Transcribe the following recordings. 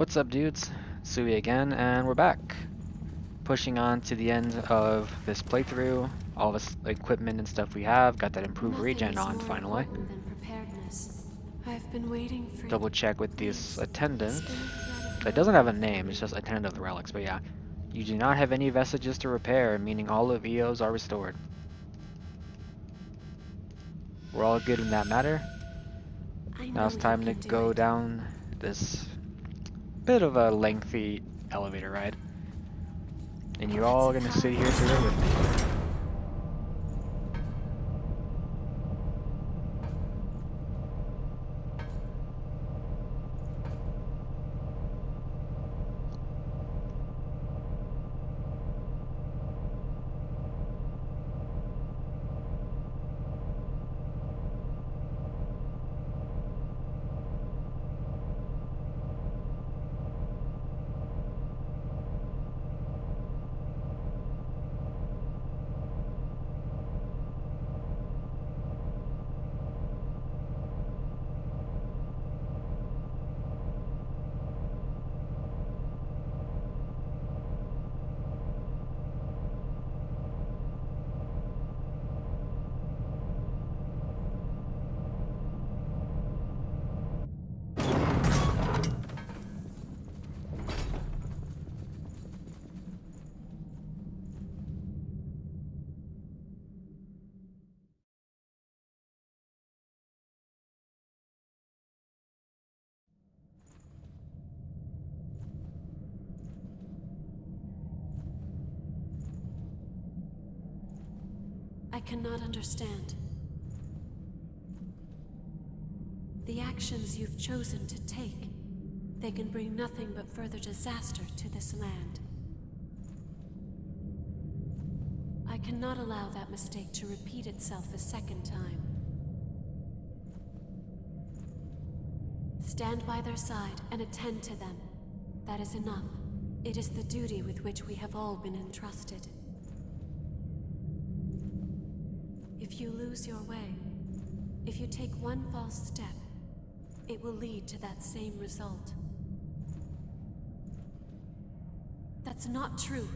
What's up, dudes? Sui again, and we're back. Pushing on to the end of this playthrough. All this equipment and stuff we have. Got that improved Nothing regen is on, more finally. important than preparedness. I've been waiting for Double it. check with this Please, attendant. spin a thread of It doesn't have a memory for name, me. it's just attendant of the relics, but yeah. You do not have any vestiges to repair, meaning all of EOs are restored. We're all good in that matter. I Now know it's you time to can do go it. down this bit of a lengthy elevator ride. And you're That's all a gonna sit powerful here through it with me. sound. I cannot understand. The actions you've chosen to take, they can bring nothing but further disaster to this land. I cannot allow that mistake to repeat itself a second time. Stand by their side and attend to them. That is enough. It is the duty with which we have all been entrusted. If you lose your way, if you take one false step, it will lead to that same result. That's not true.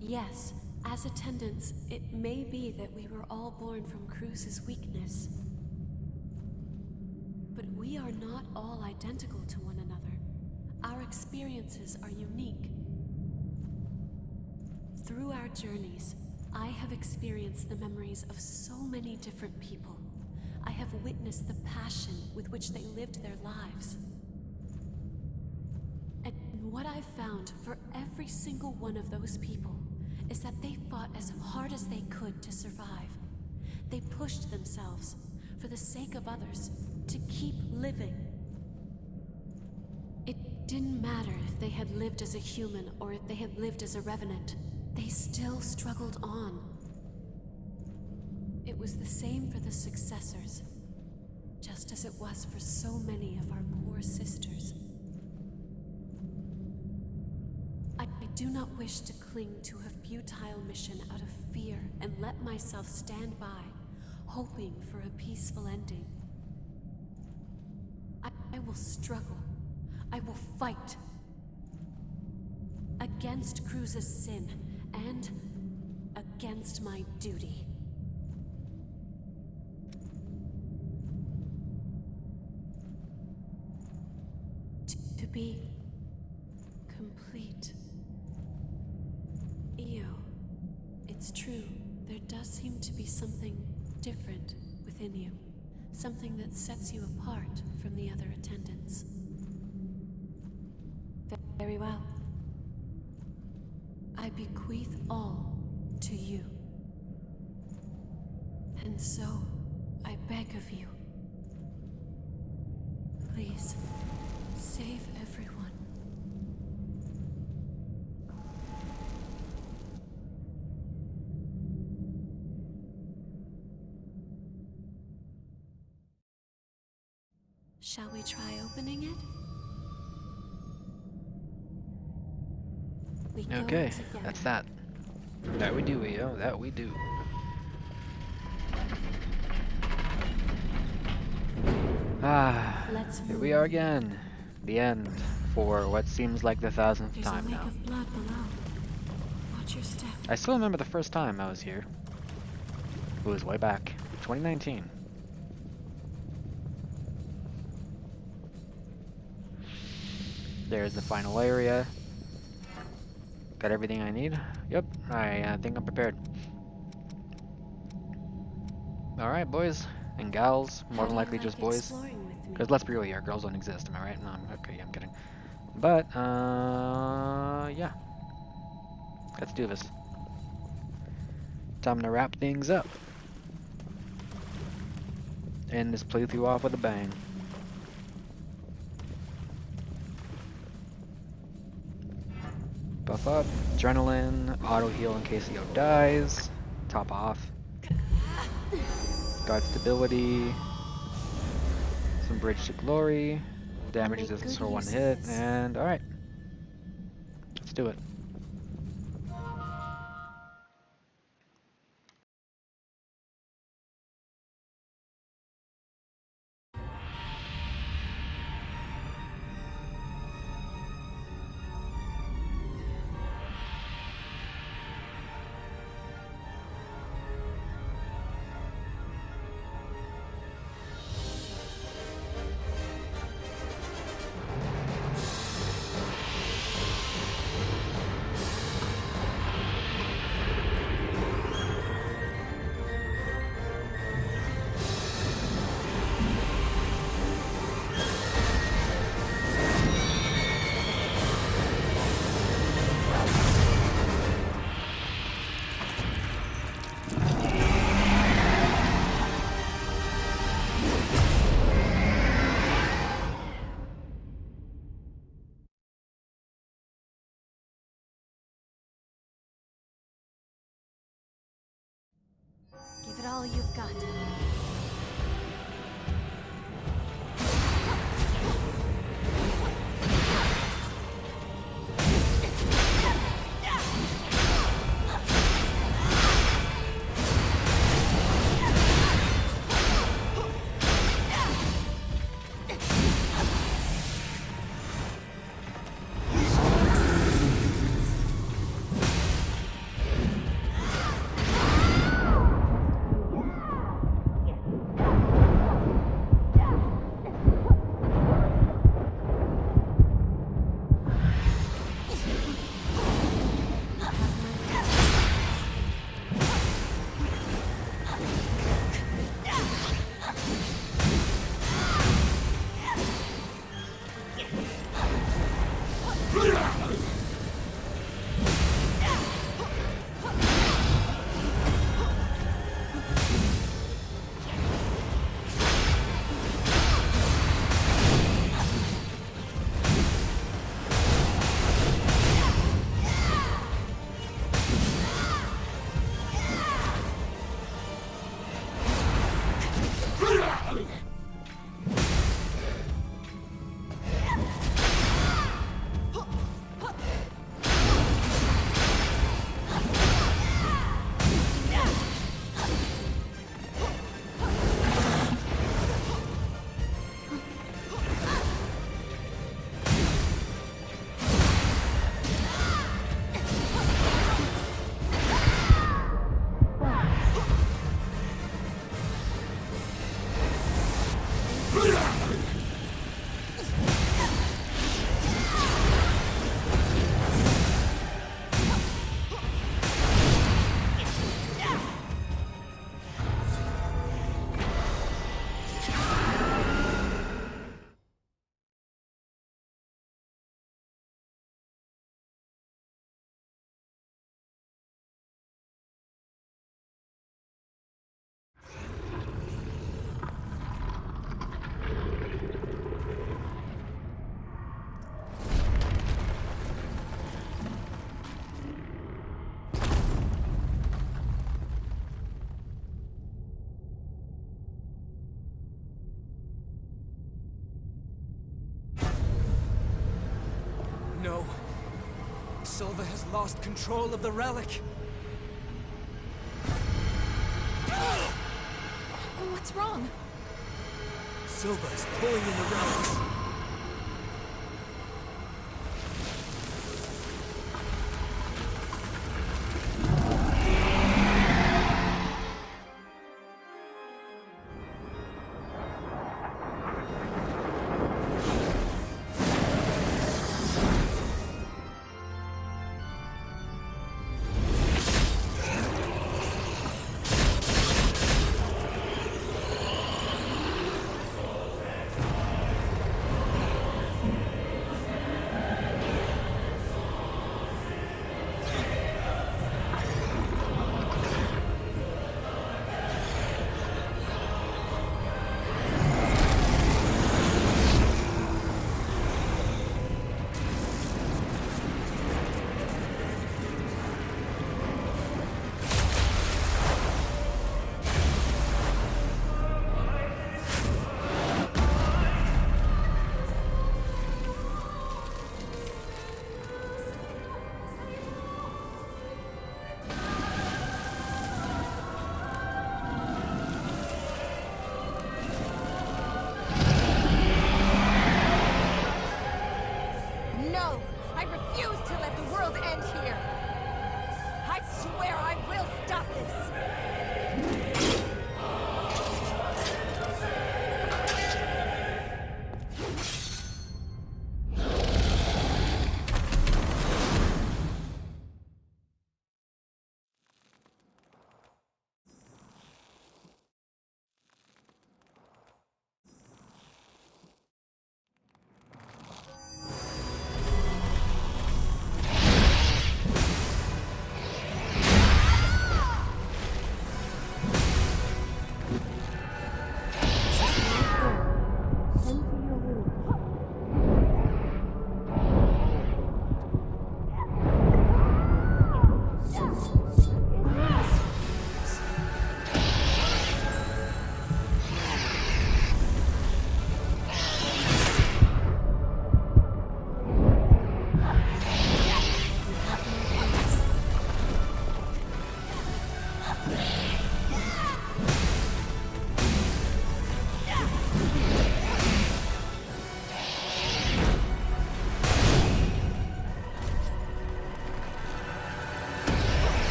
Yes, as attendants, it may be that we were all born from Cruz's weakness. But we are not all identical to one another. Our experiences are unique. Through our journeys, I have experienced the memories of so many different people. I have witnessed the passion with which they lived their lives. And what I've found for every single one of those people is that they fought as hard as they could to survive. They pushed themselves for the sake of others to keep living. It didn't matter if they had lived as a human or if they had lived as a revenant. They still struggled on. It was the same for the successors, just as it was for so many of our poor sisters. I do not wish to cling to a futile mission out of fear and let myself stand by, hoping for a peaceful ending. I will struggle. I will fight. Against Cruz's sin, and against my duty. To be complete. Io, it's true, there does seem to be something different within you. Something that sets you apart from the other attendants. Very well. I bequeath all to you. And so, I beg of you, please, save everyone. Shall we try opening it? We go Okay, together. that's that. That we do, EO, that we do. Ah, Let's here we move. are again. The end, for what seems like the 1000th There's a time lake now. of blood below. Watch your step. I still remember the first time I was here. It was way back, 2019. There's the final area. Got everything I need? Yep, I think I'm prepared. Alright, boys and gals. More How than do you likely just like boys. exploring with me? Because let's be real here, girls don't exist, am I right? No, okay, I'm kidding. But, yeah. Let's do this. Time to wrap things up. End this playthrough off with a bang. Buff up, adrenaline, auto heal in case Yo dies, top off, guard stability, some bridge to glory, damage Make resistance good for one use of hit, this. and alright, let's do it. Give it all you've got. No. Silva has lost control of the relic. What's wrong? Silva is pulling in the relics. No! I refuse to let the world end here! I swear I will stop this!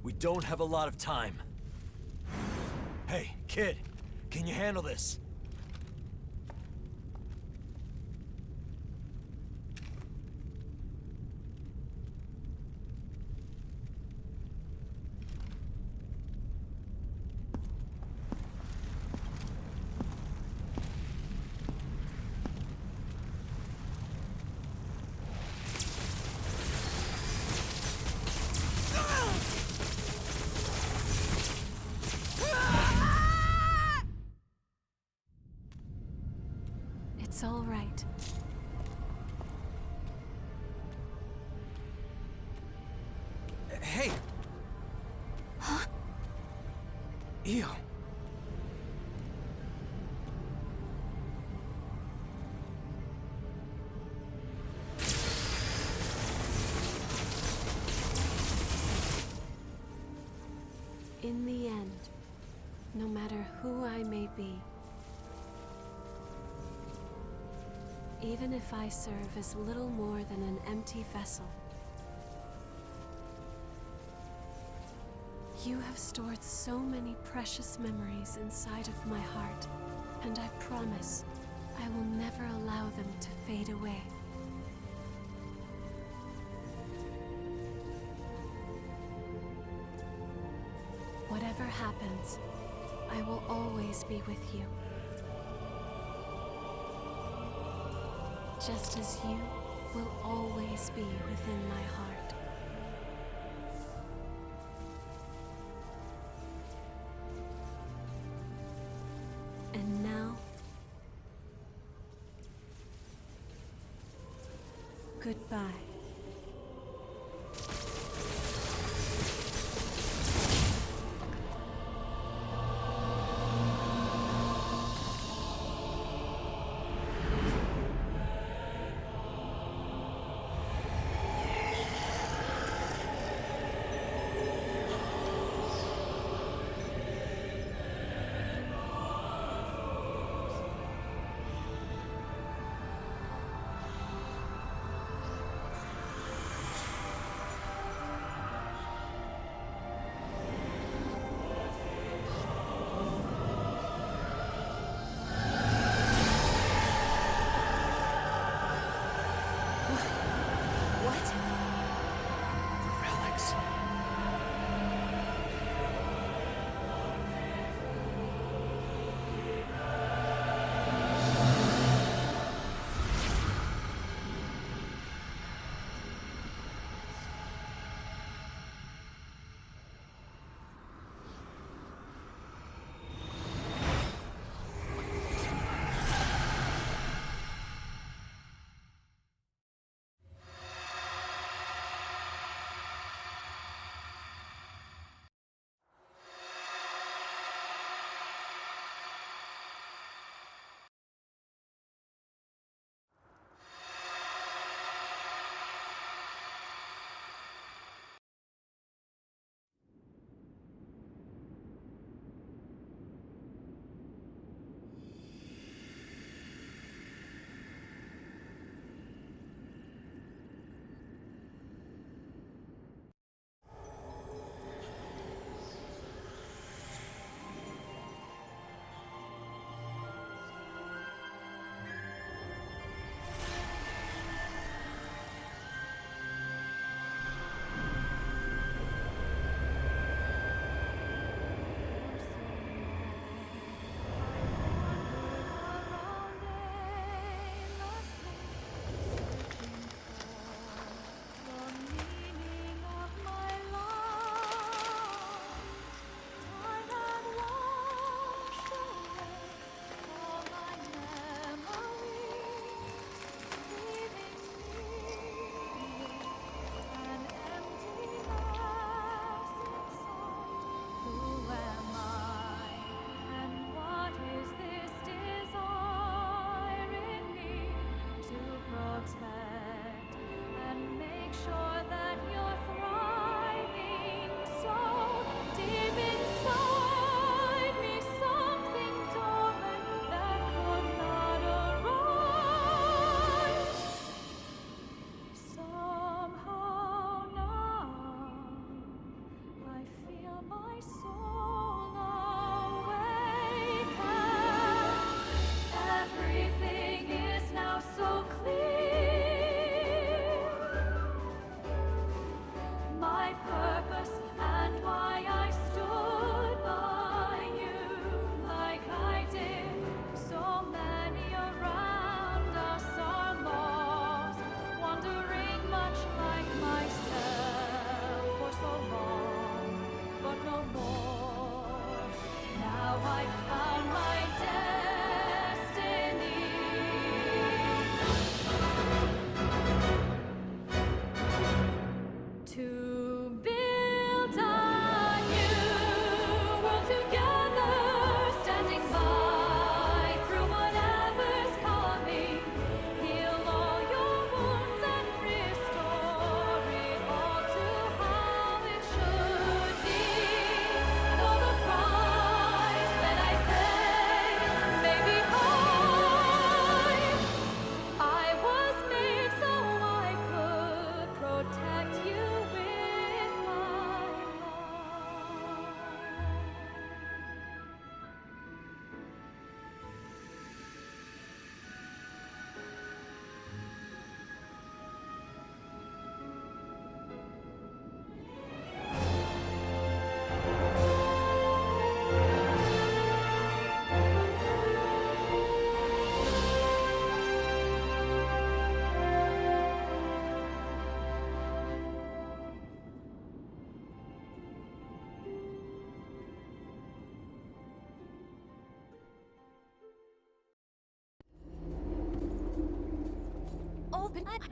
We don't have a lot of time. Hey, kid, can you handle this? It's all right. Hey! Huh? Ew. In the end, no matter who I may be, even if I serve as little more than an empty vessel, you have stored so many precious memories inside of my heart, and I promise I will never allow them to fade away. Whatever happens, I will always be with you. Just as you will always be within my heart. And now, goodbye. Relics. But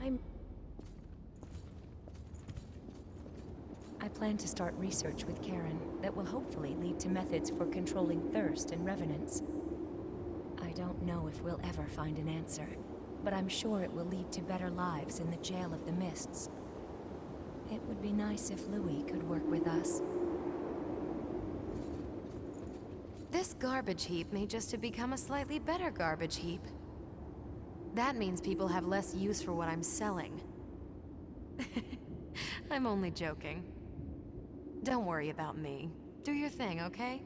I plan to start research with Karen that will hopefully lead to methods for controlling thirst and revenants. I don't know if we'll ever find an answer, but I'm sure it will lead to better lives in the Jail of the Mists. It would be nice if Louis could work with us. This garbage heap may just have become a slightly better garbage heap. That means people have less use for what I'm selling. I'm only joking. Don't worry about me. Do your thing, okay?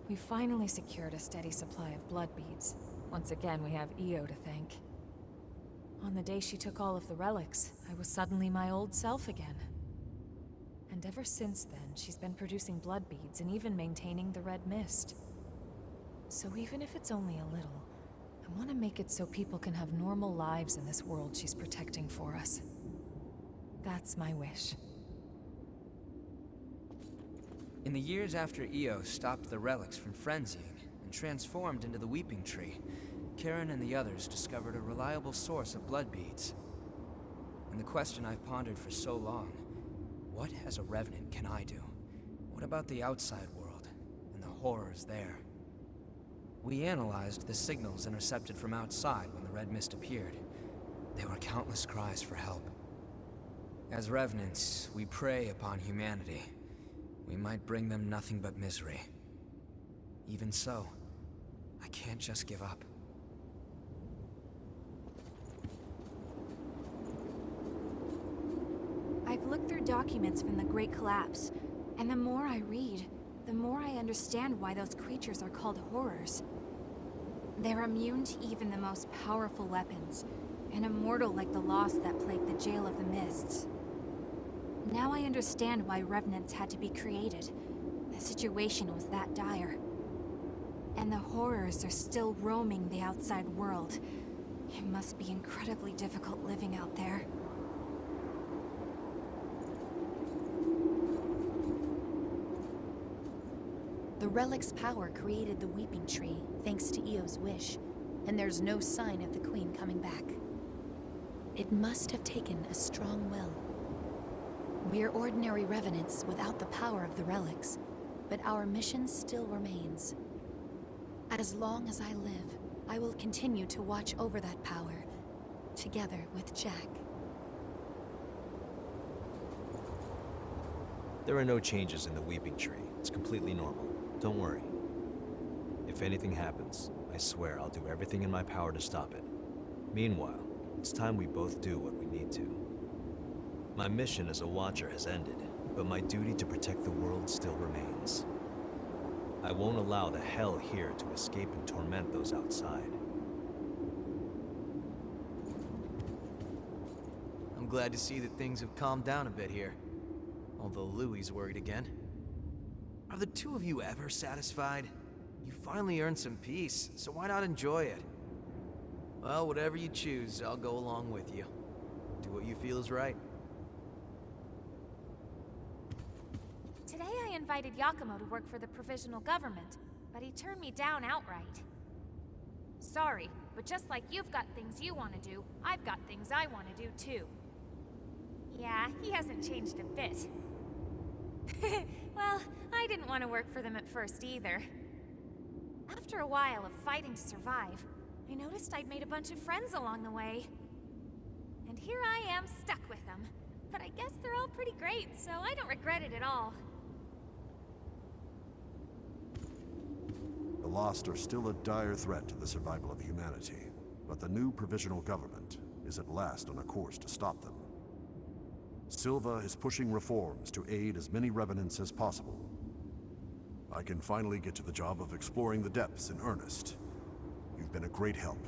We finally secured a steady supply of blood beads. Once again, we have Io to thank. On the day she took all of the relics, I was suddenly my old self again. And ever since then, she's been producing blood beads and even maintaining the red mist. So even if it's only a little, I want to make it so people can have normal lives in this world she's protecting for us. That's my wish. In the years after Io stopped the relics from frenzying and transformed into the Weeping Tree, Karen and the others discovered a reliable source of blood beads. And the question I've pondered for so long, what as a Revenant can I do? What about the outside world and the horrors there? We analyzed the signals intercepted from outside when the red mist appeared. There were countless cries for help. As Revenants, we prey upon humanity. We might bring them nothing but misery. Even so, I can't just give up. I've looked through documents from the Great Collapse, and the more I read, the more I understand why those creatures are called horrors. They're immune to even the most powerful weapons, and immortal like the lost that plagued the Jail of the Mists. Now I understand why Revenants had to be created. The situation was that dire. And the horrors are still roaming the outside world. It must be incredibly difficult living out there. The relic's power created the Weeping Tree, thanks to Io's wish, and there's no sign of the Queen coming back. It must have taken a strong will. We're ordinary Revenants without the power of the relics, but our mission still remains. As long as I live, I will continue to watch over that power, together with Jack. There are no changes in the Weeping Tree. It's completely normal. Don't worry. If anything happens, I swear I'll do everything in my power to stop it. Meanwhile, it's time we both do what we need to. My mission as a Watcher has ended, but my duty to protect the world still remains. I won't allow the hell here to escape and torment those outside. I'm glad to see that things have calmed down a bit here. Although Louie's worried again. Are the two of you ever satisfied? You finally earned some peace, so why not enjoy it? Well, whatever you choose, I'll go along with you. Do what you feel is right. Today I invited Yakumo to work for the provisional government, but he turned me down outright. Sorry, but just like you've got things you want to do, I've got things I want to do too. Yeah, he hasn't changed a bit. Well, I didn't want to work for them at first either. After a while of fighting to survive, I noticed I'd made a bunch of friends along the way. And here I am stuck with them. But I guess they're all pretty great, so I don't regret it at all. The Lost are still a dire threat to the survival of humanity, but the new provisional government is at last on a course to stop them. Silva is pushing reforms to aid as many Revenants as possible. I can finally get to the job of exploring the depths in earnest. You've been a great help.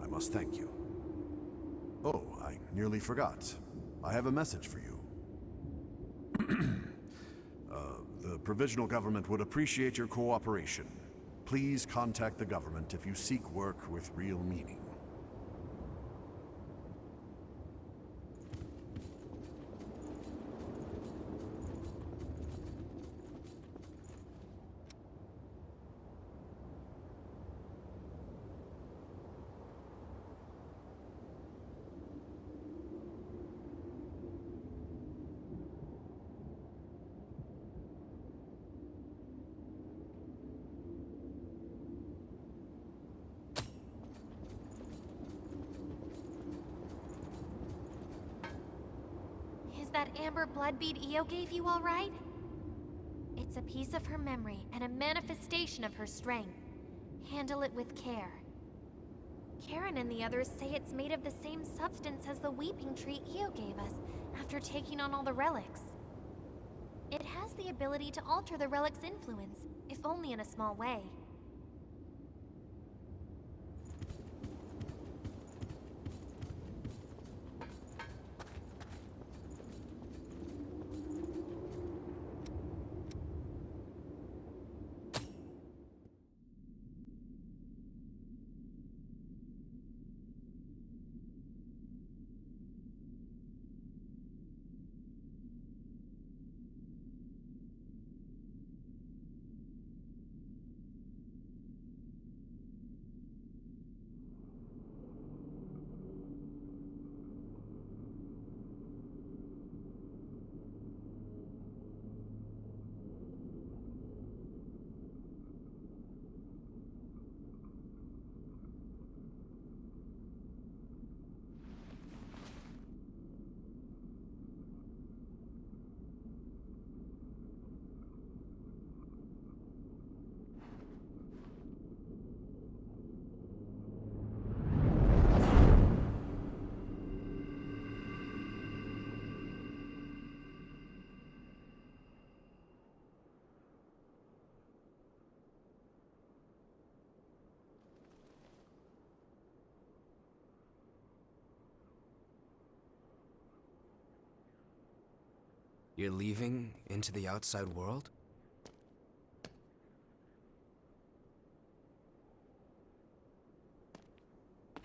I must thank you. Oh, I nearly forgot. I have a message for you. The provisional government would appreciate your cooperation. Please contact the government if you seek work with real meaning. that amber blood bead Io gave you, all right? It's a piece of her memory and a manifestation of her strength. Handle it with care. Karen and the others say it's made of the same substance as the weeping tree Io gave us after taking on all the relics. It has the ability to alter the relic's influence, if only in a small way. You're leaving into the outside world?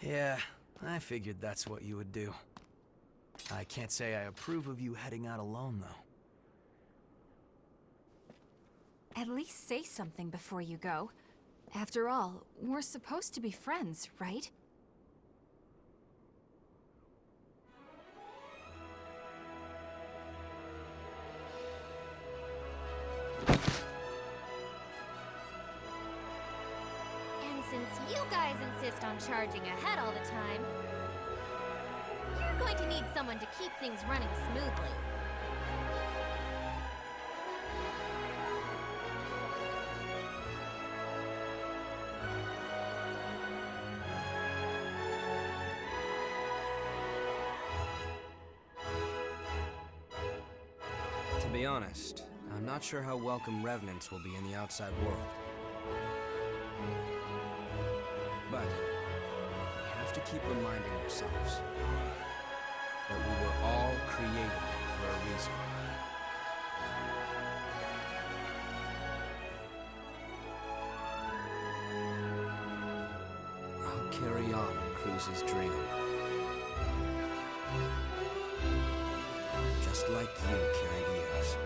Yeah, I figured that's what you would do. I can't say I approve of you heading out alone, though. At least say something before you go. After all, we're supposed to be friends, right? And since you guys insist on charging ahead all the time, you're going to need someone to keep things running smoothly. To be honest, I'm not sure how welcome revenants will be in the outside world. But we have to keep reminding ourselves that we were all created for a reason. I'll carry on Cruz's dream. Just like you carried Eos.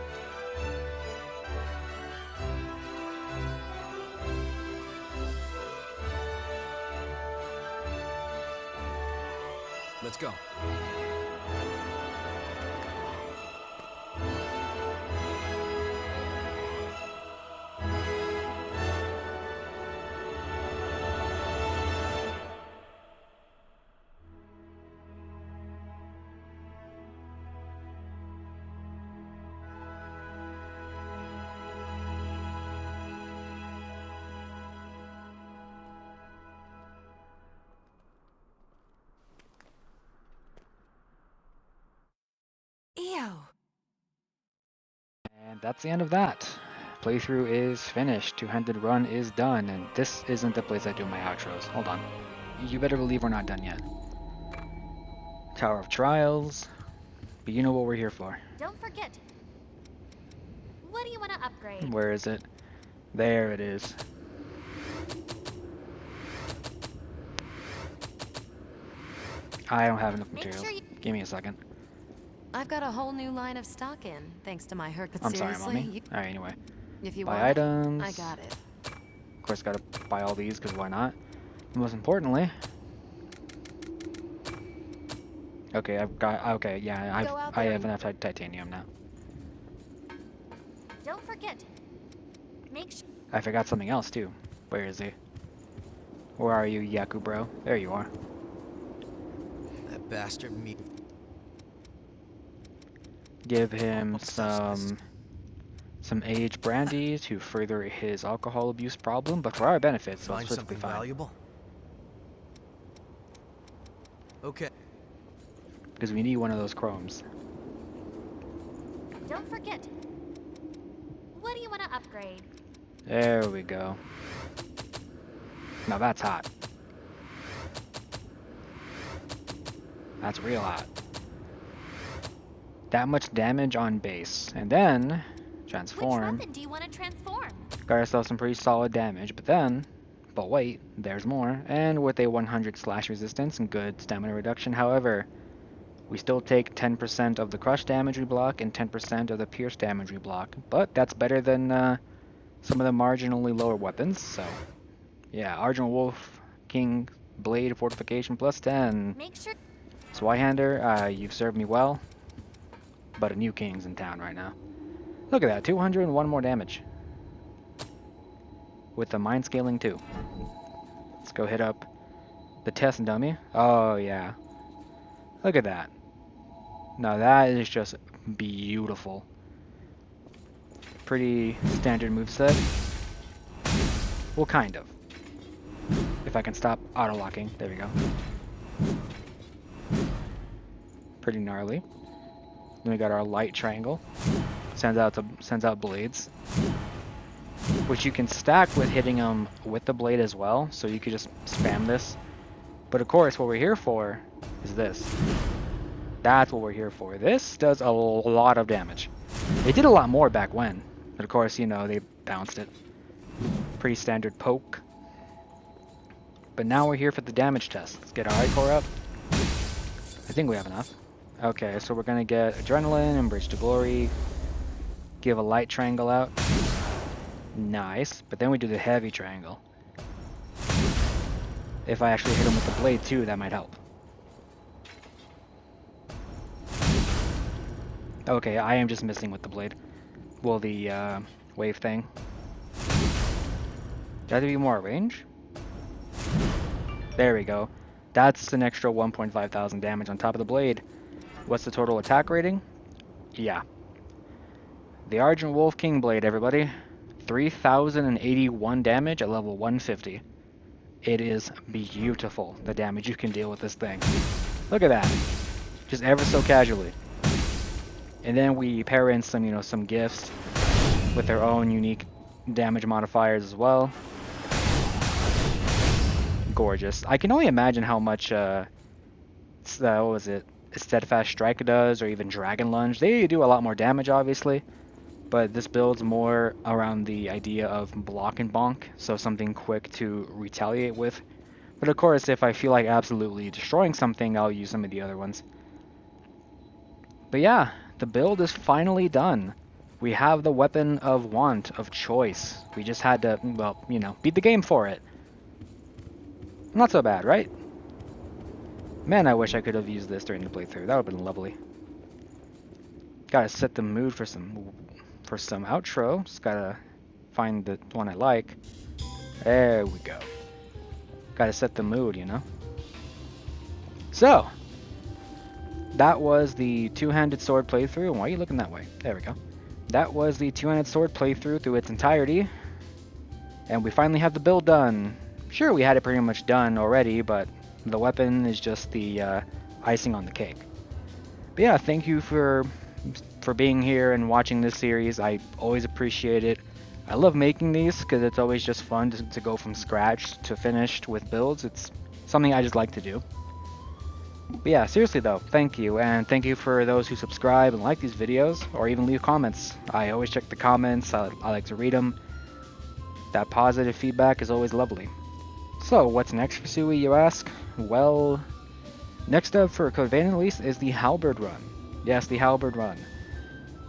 Let's go. Ew. And that's the end of that. Playthrough is finished. Two-handed run is done. And this isn't the place I do my outros. Hold on. You better believe we're not done yet. Tower of Trials. But you know what we're here for. Don't forget. What do you want to upgrade? Where is it? There it is. I don't have enough materials. Give me a second. I've got a whole new line of stock in, thanks to my hurt. But I'm sorry, seriously, Mommy. Alright, anyway. if you Buy want items. it, I got it. Of course, gotta buy all these, because why not? Most importantly... Okay, I've got... Okay, yeah, I have enough titanium now. Don't forget. Make sure. I forgot something else, too. Where is he? Where are you, Yaku bro? There you are. That bastard me. Give him some aged brandy to further his alcohol abuse problem, but for our benefit, so it's Find perfectly something fine. valuable? Okay. Because we need one of those chromes. Don't forget. What do you want to upgrade? There we go. Now that's hot. That's real hot. That much damage on base. And then, transform. Which weapon do you want to transform? Got ourselves some pretty solid damage, but wait, there's more. And with a 100 slash resistance and good stamina reduction, however, we still take 10% of the crush damage we block and 10% of the pierce damage we block. But that's better than some of the marginally lower weapons, so yeah, Argent Wolf King Blade Fortification plus 10. Make sure. Swyhander, you've served me well, but a new king's in town right now. Look at that, 201 more damage. With the mind scaling too. Let's go hit up the test dummy. Oh yeah. Look at that. Now that is just beautiful. Pretty standard moveset. Well, kind of. If I can stop auto-locking. There we go. Pretty gnarly. Then we got our light triangle. Sends out blades. Which you can stack with hitting them with the blade as well, so you could just spam this. But of course, what we're here for is this. That's what we're here for. This does a lot of damage. It did a lot more back when, but of course, you know, they bounced it. Pretty standard poke. But now we're here for the damage test. Let's get our I-core up. I think we have enough. Okay, so we're gonna get Adrenaline and Bridge to Glory. Give a light triangle out. Nice, but then we do the heavy triangle. If I actually hit him with the blade too, that might help. Okay, I am just missing with the blade. Well, the wave thing. Does that be more range? There we go. That's an extra 1.5 thousand damage on top of the blade. What's the total attack rating? Yeah. The Argent Wolf King Blade, everybody. 3,081 damage at level 150. It is beautiful, the damage you can deal with this thing. Look at that. Just ever so casually. And then we pair in some, you know, some gifts with their own unique damage modifiers as well. Gorgeous. I can only imagine how much, what was it? Steadfast Strike does, or even Dragon Lunge. They do a lot more damage, obviously. But this builds more around the idea of block and bonk, so something quick to retaliate with. But of course, if I feel like absolutely destroying something, I'll use some of the other ones. But yeah, the build is finally done. We have the weapon of want, of choice. We just had to, well, you know, beat the game for it. Not so bad, right? Man, I wish I could have used this during the playthrough. That would have been lovely. Gotta set the mood for some outro. Just gotta find the one I like. There we go. Gotta set the mood, you know? So, that was the two-handed sword playthrough. Why are you looking that way? There we go. That was the two-handed sword playthrough through its entirety. And we finally have the build done. Sure, we had it pretty much done already, but the weapon is just the icing on the cake. But yeah, thank you for being here and watching this series. I always appreciate it. I love making these because it's always just fun to go from scratch to finished with builds. It's something I just like to do. But yeah, seriously though, thank you. And thank you for those who subscribe and like these videos, or even leave comments. I always check the comments. I like to read them. That positive feedback is always lovely. So, what's next for Sui, you ask? Well, next up for Code Vein at least is the Halberd run. Yes, the Halberd run.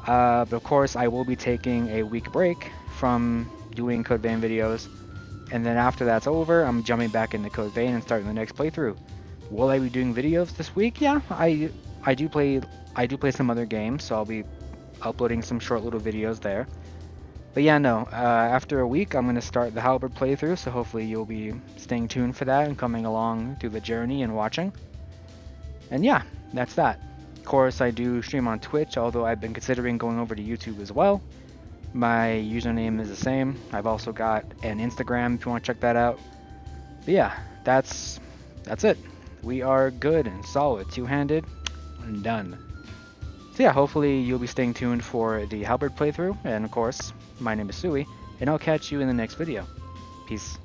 But of course, I will be taking a week break from doing Code Vein videos. And then after that's over, I'm jumping back into Code Vein and starting the next playthrough. Will I be doing videos this week? Yeah, I do play some other games, so I'll be uploading some short little videos there. But yeah, no, after a week, I'm going to start the Halberd playthrough, so hopefully you'll be staying tuned for that and coming along through the journey and watching. And yeah, that's that. Of course, I do stream on Twitch, although I've been considering going over to YouTube as well. My username is the same. I've also got an Instagram if you want to check that out. But yeah, that's it. We are good and solid, two-handed, and done. So yeah, hopefully you'll be staying tuned for the Halberd playthrough, and of course, my name is Sui, and I'll catch you in the next video. Peace.